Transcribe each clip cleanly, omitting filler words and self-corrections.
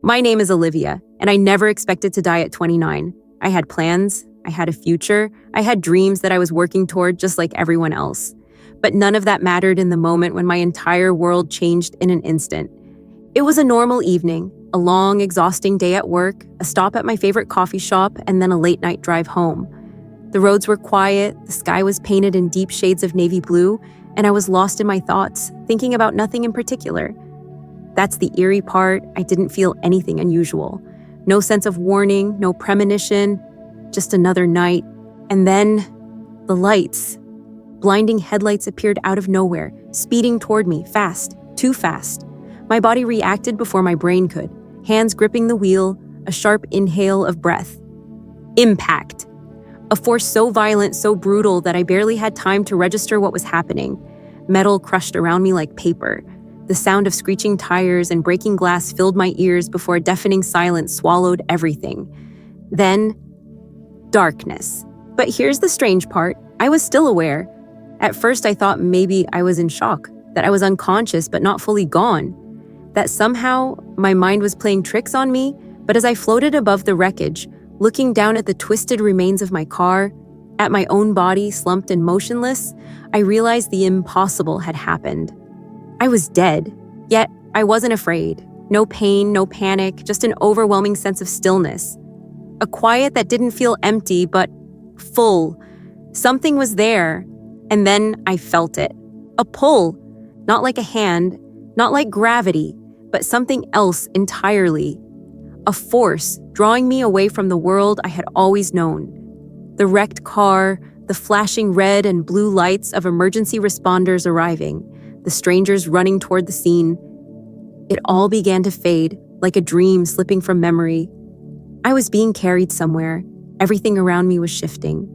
My name is Olivia, and I never expected to die at 29. I had plans, I had a future, I had dreams that I was working toward just like everyone else. But none of that mattered in the moment when my entire world changed in an instant. It was a normal evening, a long, exhausting day at work, a stop at my favorite coffee shop, and then a late-night drive home. The roads were quiet, the sky was painted in deep shades of navy blue, and I was lost in my thoughts, thinking about nothing in particular. That's the eerie part. I didn't feel anything unusual. No sense of warning, no premonition, just another night. And then, the lights. Blinding headlights appeared out of nowhere, speeding toward me, fast, too fast. My body reacted before my brain could, hands gripping the wheel, a sharp inhale of breath. Impact. A force so violent, so brutal that I barely had time to register what was happening. Metal crushed around me like paper. The sound of screeching tires and breaking glass filled my ears before a deafening silence swallowed everything. Then, darkness. But here's the strange part. I was still aware. At first, I thought maybe I was in shock, that I was unconscious but not fully gone, that somehow my mind was playing tricks on me. But as I floated above the wreckage, looking down at the twisted remains of my car, at my own body slumped and motionless, I realized the impossible had happened. I was dead, yet I wasn't afraid. No pain, no panic, just an overwhelming sense of stillness. A quiet that didn't feel empty, but full. Something was there, and then I felt it. A pull, not like a hand, not like gravity, but something else entirely. A force drawing me away from the world I had always known. The wrecked car, the flashing red and blue lights of emergency responders arriving, the strangers running toward the scene. It all began to fade, like a dream slipping from memory. I was being carried somewhere. Everything around me was shifting.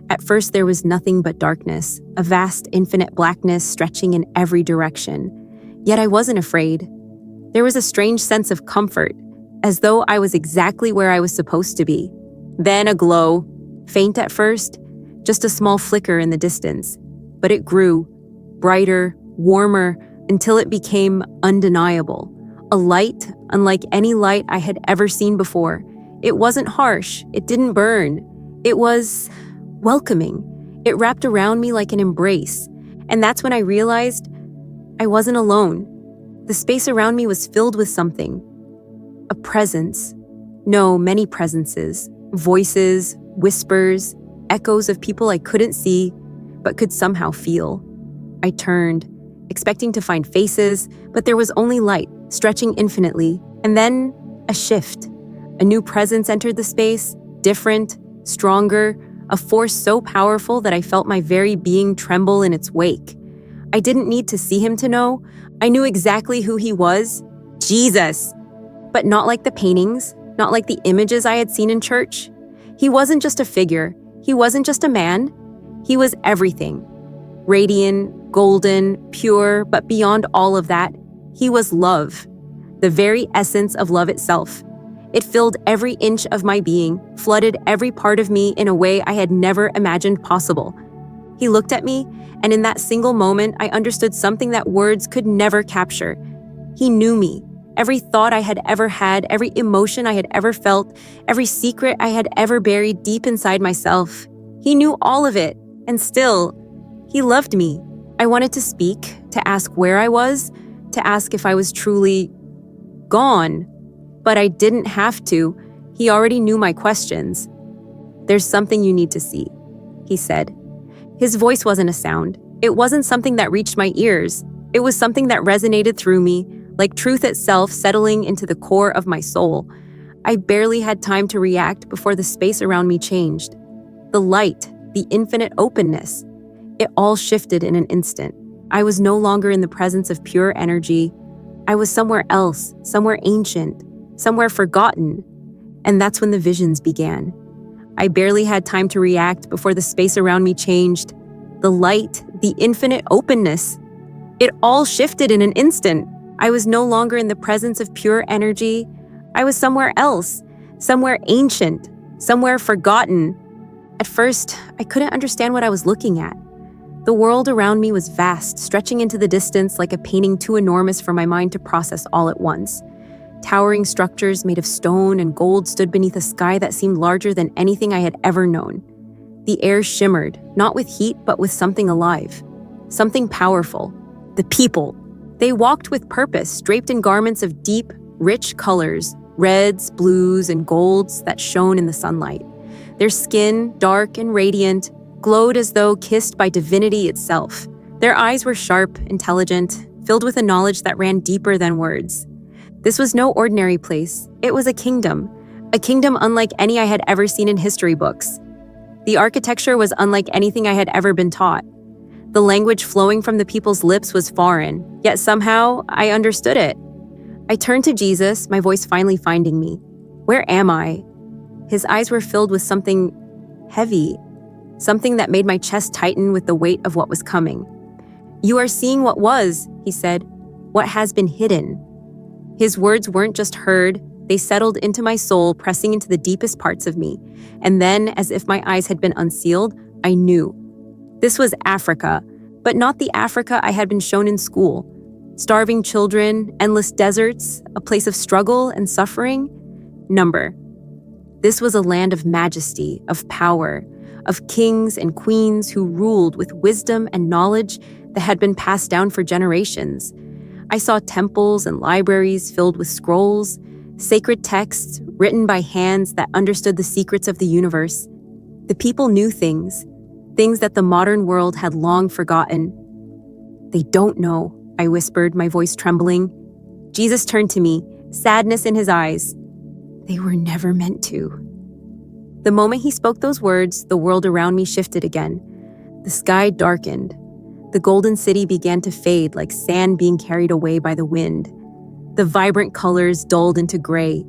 At first, there was nothing but darkness, a vast, infinite blackness stretching in every direction. Yet I wasn't afraid. There was a strange sense of comfort, as though I was exactly where I was supposed to be. Then a glow, faint at first, just a small flicker in the distance. But it grew, brighter, warmer, until it became undeniable. A light unlike any light I had ever seen before. It wasn't harsh. It didn't burn. It was welcoming. It wrapped around me like an embrace. And that's when I realized I wasn't alone. The space around me was filled with something. A presence. No, many presences. Voices, whispers, echoes of people I couldn't see, but could somehow feel. I turned, expecting to find faces, but there was only light, stretching infinitely. And then, a shift. A new presence entered the space, different, stronger, a force so powerful that I felt my very being tremble in its wake. I didn't need to see him to know. I knew exactly who he was. Jesus! But not like the paintings, not like the images I had seen in church. He wasn't just a figure. He wasn't just a man. He was everything. Radiant, golden, pure, but beyond all of that, he was love. The very essence of love itself. It filled every inch of my being, flooded every part of me in a way I had never imagined possible. He looked at me, and in that single moment, I understood something that words could never capture. He knew me. Every thought I had ever had, every emotion I had ever felt, every secret I had ever buried deep inside myself. He knew all of it, and still, he loved me. I wanted to speak, to ask where I was, to ask if I was truly gone. But I didn't have to. He already knew my questions. "There's something you need to see," he said. His voice wasn't a sound. It wasn't something that reached my ears. It was something that resonated through me, like truth itself settling into the core of my soul. I barely had time to react before the space around me changed. The light, the infinite openness. It all shifted in an instant. I was no longer in the presence of pure energy. I was somewhere else, somewhere ancient, somewhere forgotten. And that's when the visions began. I barely had time to react before the space around me changed. The light, the infinite openness. It all shifted in an instant. I was no longer in the presence of pure energy. I was somewhere else, somewhere ancient, somewhere forgotten. At first, I couldn't understand what I was looking at. The world around me was vast, stretching into the distance like a painting too enormous for my mind to process all at once. Towering structures made of stone and gold stood beneath a sky that seemed larger than anything I had ever known. The air shimmered, not with heat, but with something alive. Something powerful. The people. They walked with purpose, draped in garments of deep, rich colors, reds, blues, and golds that shone in the sunlight. Their skin, dark and radiant, glowed as though kissed by divinity itself. Their eyes were sharp, intelligent, filled with a knowledge that ran deeper than words. This was no ordinary place. It was a kingdom unlike any I had ever seen in history books. The architecture was unlike anything I had ever been taught. The language flowing from the people's lips was foreign, yet somehow I understood it. I turned to Jesus, my voice finally finding me. Where am I? His eyes were filled with something heavy, something that made my chest tighten with the weight of what was coming. You are seeing what was, he said, what has been hidden. His words weren't just heard, they settled into my soul, pressing into the deepest parts of me. And then, as if my eyes had been unsealed, I knew. This was Africa, but not the Africa I had been shown in school. Starving children, endless deserts, a place of struggle and suffering. Number. This was a land of majesty, of power, of kings and queens who ruled with wisdom and knowledge that had been passed down for generations. I saw temples and libraries filled with scrolls, sacred texts written by hands that understood the secrets of the universe. The people knew things that the modern world had long forgotten. They don't know, I whispered, my voice trembling. Jesus turned to me, sadness in his eyes. They were never meant to. The moment he spoke those words, the world around me shifted again. The sky darkened. The golden city began to fade like sand being carried away by the wind. The vibrant colors dulled into gray.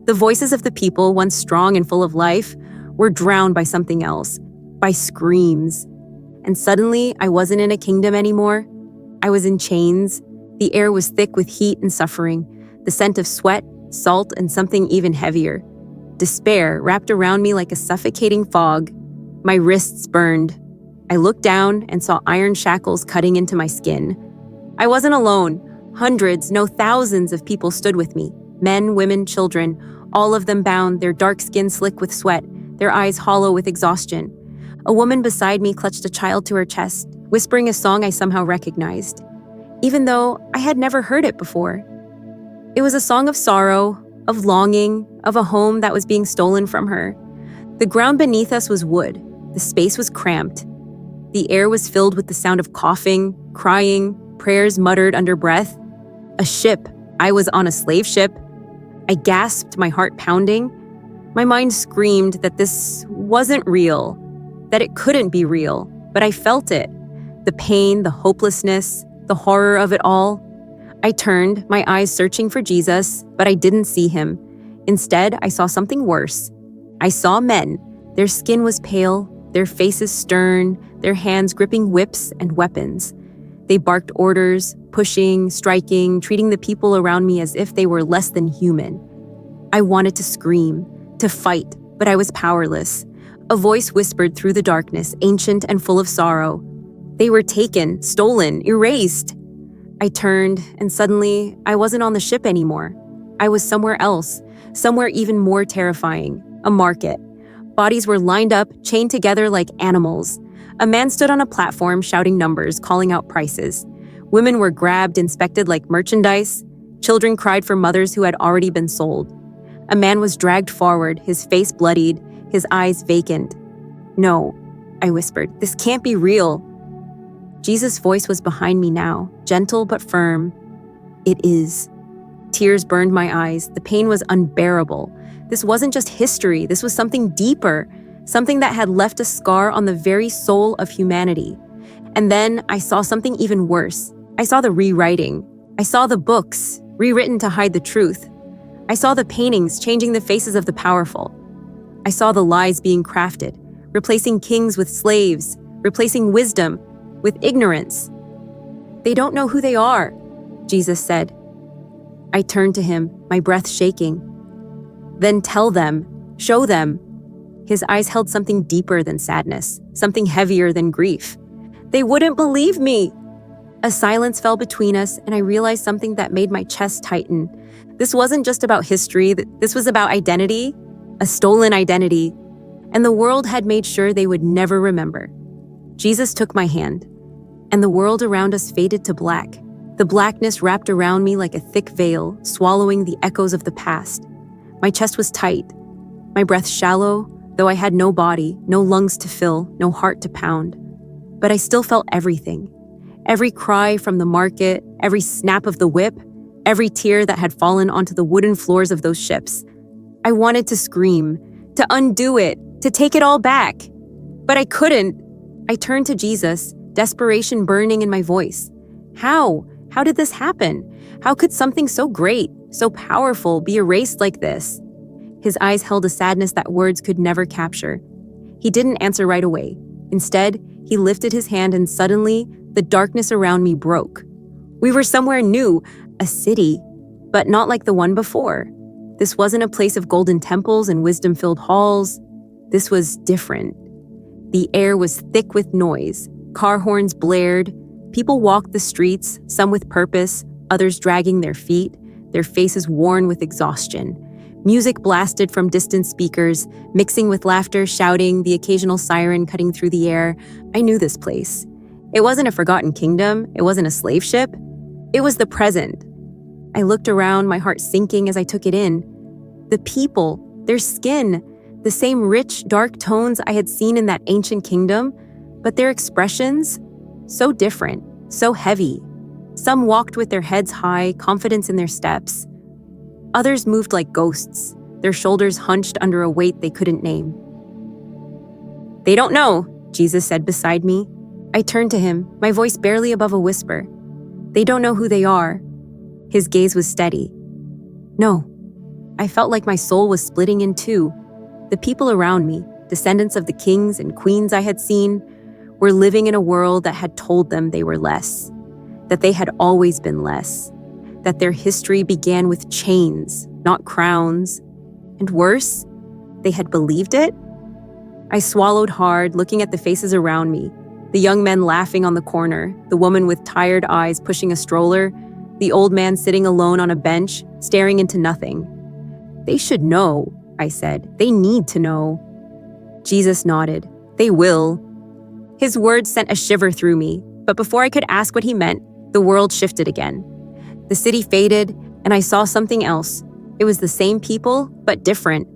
The voices of the people, once strong and full of life, were drowned by something else, by screams. And suddenly, I wasn't in a kingdom anymore. I was in chains. The air was thick with heat and suffering, the scent of sweat, salt, and something even heavier. Despair wrapped around me like a suffocating fog. My wrists burned. I looked down and saw iron shackles cutting into my skin. I wasn't alone. Hundreds, no thousands of people stood with me. Men, women, children, all of them bound, their dark skin slick with sweat, their eyes hollow with exhaustion. A woman beside me clutched a child to her chest, whispering a song I somehow recognized, even though I had never heard it before. It was a song of sorrow, of longing, of a home that was being stolen from her. The ground beneath us was wood. The space was cramped. The air was filled with the sound of coughing, crying, prayers muttered under breath. A ship. I was on a slave ship. I gasped, my heart pounding. My mind screamed that this wasn't real, that it couldn't be real, but I felt it. The pain, the hopelessness, the horror of it all. I turned, my eyes searching for Jesus, but I didn't see him. Instead, I saw something worse. I saw men. Their skin was pale, their faces stern, their hands gripping whips and weapons. They barked orders, pushing, striking, treating the people around me as if they were less than human. I wanted to scream, to fight, but I was powerless. A voice whispered through the darkness, ancient and full of sorrow. They were taken, stolen, erased. I turned, and suddenly, I wasn't on the ship anymore. I was somewhere else, somewhere even more terrifying, a market. Bodies were lined up, chained together like animals. A man stood on a platform shouting numbers, calling out prices. Women were grabbed, inspected like merchandise. Children cried for mothers who had already been sold. A man was dragged forward, his face bloodied, his eyes vacant. No, I whispered, this can't be real. Jesus' voice was behind me now, gentle but firm. It is. Tears burned my eyes. The pain was unbearable. This wasn't just history. This was something deeper, something that had left a scar on the very soul of humanity. And then I saw something even worse. I saw the rewriting. I saw the books, rewritten to hide the truth. I saw the paintings changing the faces of the powerful. I saw the lies being crafted, replacing kings with slaves, replacing wisdom with ignorance. They don't know who they are, Jesus said. I turned to him, my breath shaking. Then tell them, show them. His eyes held something deeper than sadness, something heavier than grief. They wouldn't believe me. A silence fell between us, and I realized something that made my chest tighten. This wasn't just about history, this was about identity, a stolen identity, and the world had made sure they would never remember. Jesus took my hand, and the world around us faded to black. The blackness wrapped around me like a thick veil, swallowing the echoes of the past. My chest was tight, my breath shallow, though I had no body, no lungs to fill, no heart to pound. But I still felt everything. Every cry from the market, every snap of the whip, every tear that had fallen onto the wooden floors of those ships. I wanted to scream, to undo it, to take it all back. But I couldn't. I turned to Jesus, desperation burning in my voice. How? How did this happen? How could something so great, so powerful, be erased like this? His eyes held a sadness that words could never capture. He didn't answer right away. Instead, he lifted his hand and suddenly, the darkness around me broke. We were somewhere new, a city, but not like the one before. This wasn't a place of golden temples and wisdom-filled halls. This was different. The air was thick with noise. Car horns blared. People walked the streets, some with purpose, others dragging their feet, their faces worn with exhaustion. Music blasted from distant speakers, mixing with laughter, shouting, the occasional siren cutting through the air. I knew this place. It wasn't a forgotten kingdom. It wasn't a slave ship. It was the present. I looked around, my heart sinking as I took it in. The people, their skin, the same rich, dark tones I had seen in that ancient kingdom, but their expressions, so different, so heavy. Some walked with their heads high, confidence in their steps. Others moved like ghosts, their shoulders hunched under a weight they couldn't name. "They don't know," Jesus said beside me. I turned to him, my voice barely above a whisper. "They don't know who they are." His gaze was steady. No. I felt like my soul was splitting in two. The people around me, descendants of the kings and queens I had seen, were living in a world that had told them they were less, that they had always been less, that their history began with chains, not crowns. And worse, they had believed it? I swallowed hard, looking at the faces around me, the young men laughing on the corner, the woman with tired eyes pushing a stroller, the old man sitting alone on a bench, staring into nothing. "They should know," I said. "They need to know." Jesus nodded. "They will." His words sent a shiver through me, but before I could ask what he meant, the world shifted again. The city faded, and I saw something else. It was the same people, but different.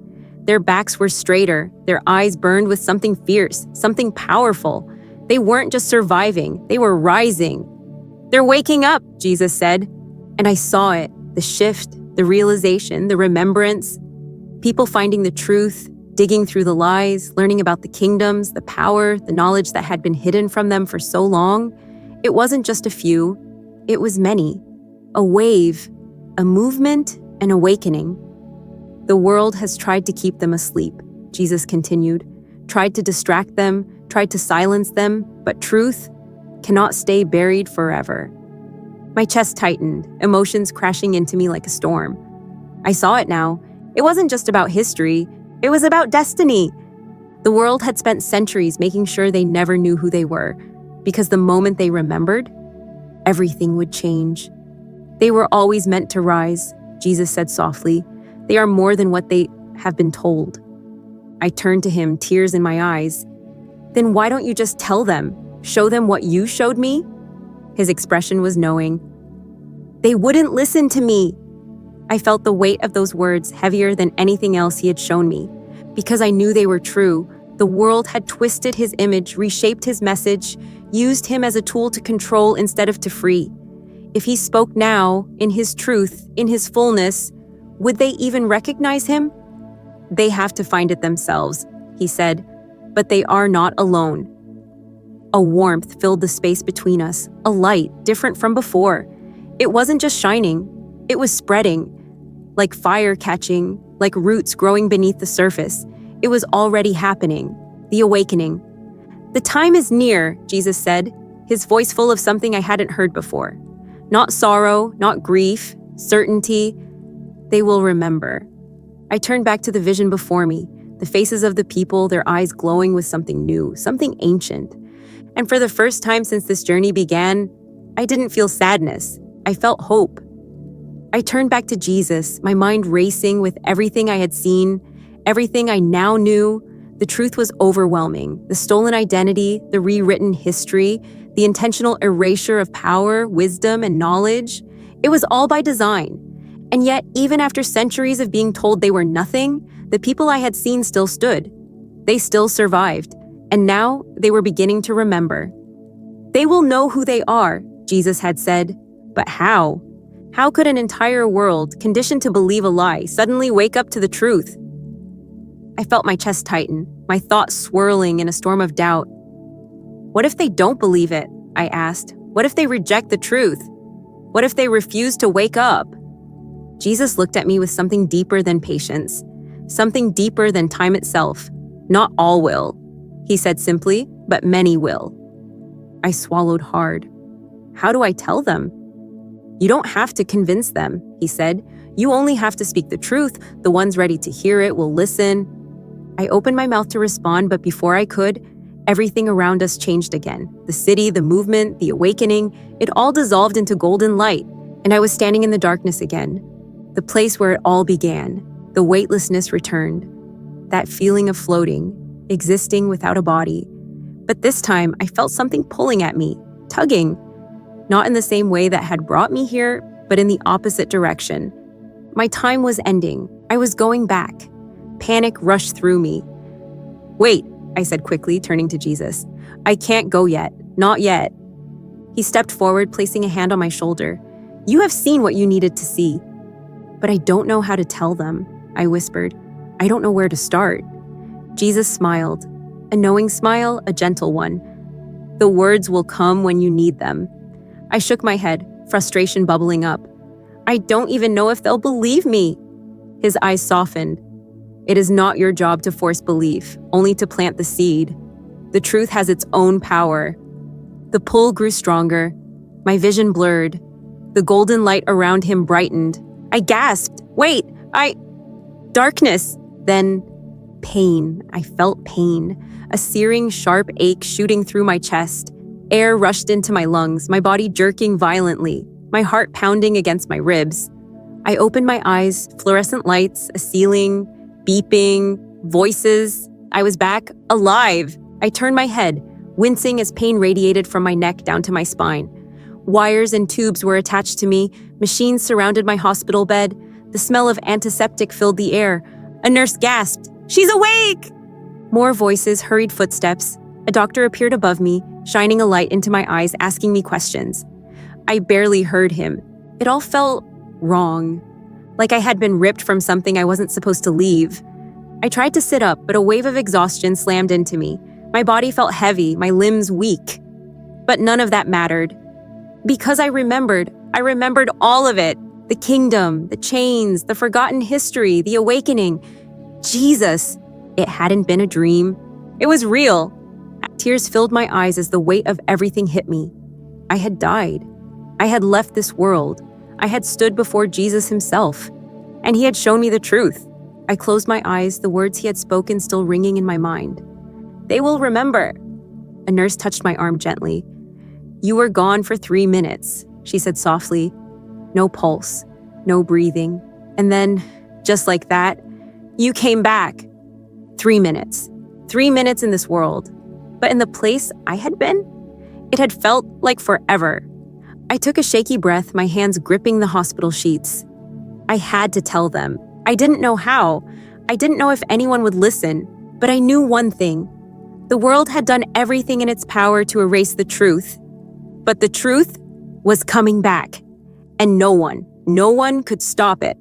Their backs were straighter, their eyes burned with something fierce, something powerful. They weren't just surviving, they were rising. "They're waking up," Jesus said. And I saw it, the shift, the realization, the remembrance. People finding the truth, digging through the lies, learning about the kingdoms, the power, the knowledge that had been hidden from them for so long. It wasn't just a few, it was many. A wave, a movement, an awakening. "The world has tried to keep them asleep," Jesus continued, "tried to distract them, tried to silence them, but truth cannot stay buried forever." My chest tightened, emotions crashing into me like a storm. I saw it now. It wasn't just about history, it was about destiny. The world had spent centuries making sure they never knew who they were, because the moment they remembered, everything would change. "They were always meant to rise," Jesus said softly. "They are more than what they have been told." I turned to him, tears in my eyes. "Then why don't you just tell them? Show them what you showed me?" His expression was knowing. "They wouldn't listen to me." I felt the weight of those words heavier than anything else he had shown me. Because I knew they were true, the world had twisted his image, reshaped his message, used him as a tool to control instead of to free. If he spoke now, in his truth, in his fullness, would they even recognize him? "They have to find it themselves," he said, "but they are not alone." A warmth filled the space between us, a light different from before. It wasn't just shining, it was spreading, like fire catching, like roots growing beneath the surface. It was already happening, the awakening. "The time is near," Jesus said, his voice full of something I hadn't heard before. Not sorrow, not grief, certainty. "They will remember." I turned back to the vision before me, the faces of the people, their eyes glowing with something new, something ancient. And for the first time since this journey began, I didn't feel sadness. I felt hope. I turned back to Jesus, my mind racing with everything I had seen, everything I now knew. The truth was overwhelming. The stolen identity, the rewritten history, the intentional erasure of power, wisdom, and knowledge. It was all by design. And yet, even after centuries of being told they were nothing, the people I had seen still stood. They still survived. And now they were beginning to remember. They will know who they are, Jesus had said. But how? How could an entire world, conditioned to believe a lie, suddenly wake up to the truth? I felt my chest tighten, my thoughts swirling in a storm of doubt. What if they don't believe it? I asked. What if they reject the truth? What if they refuse to wake up? Jesus looked at me with something deeper than patience, something deeper than time itself. Not all will, he said simply, but many will. I swallowed hard. How do I tell them? You don't have to convince them, he said. You only have to speak the truth. The ones ready to hear it will listen. I opened my mouth to respond, but before I could, everything around us changed again. The city, the movement, the awakening, it all dissolved into golden light, and I was standing in the darkness again. The place where it all began. The weightlessness returned. That feeling of floating, existing without a body. But this time, I felt something pulling at me, tugging. Not in the same way that had brought me here, but in the opposite direction. My time was ending. I was going back. Panic rushed through me. Wait, I said quickly, turning to Jesus. I can't go yet. Not yet. He stepped forward, placing a hand on my shoulder. You have seen what you needed to see. But I don't know how to tell them, I whispered. I don't know where to start. Jesus smiled. A knowing smile, a gentle one. The words will come when you need them. I shook my head, frustration bubbling up. I don't even know if they'll believe me. His eyes softened. It is not your job to force belief, only to plant the seed. The truth has its own power. The pull grew stronger. My vision blurred. The golden light around him brightened. I gasped. Wait, Darkness. Then pain. I felt pain. A searing, sharp ache shooting through my chest. Air rushed into my lungs, my body jerking violently, my heart pounding against my ribs. I opened my eyes, fluorescent lights, a ceiling, beeping, voices. I was back, alive. I turned my head, wincing as pain radiated from my neck down to my spine. Wires and tubes were attached to me, machines surrounded my hospital bed. The smell of antiseptic filled the air. A nurse gasped, "She's awake!" More voices, hurried footsteps. A doctor appeared above me, shining a light into my eyes, asking me questions. I barely heard him. It all felt wrong, like I had been ripped from something I wasn't supposed to leave. I tried to sit up, but a wave of exhaustion slammed into me. My body felt heavy, my limbs weak. But none of that mattered. Because I remembered all of it. The kingdom, the chains, the forgotten history, the awakening. Jesus, it hadn't been a dream. It was real. Tears filled my eyes as the weight of everything hit me. I had died. I had left this world. I had stood before Jesus himself, and he had shown me the truth. I closed my eyes, the words he had spoken still ringing in my mind. They will remember. A nurse touched my arm gently. You were gone for 3 minutes, she said softly. No pulse, no breathing. And then, just like that, you came back. 3 minutes. 3 minutes in this world. But in the place I had been, it had felt like forever. I took a shaky breath, my hands gripping the hospital sheets. I had to tell them. I didn't know how. I didn't know if anyone would listen. But I knew one thing. The world had done everything in its power to erase the truth. But the truth was coming back. And no one could stop it.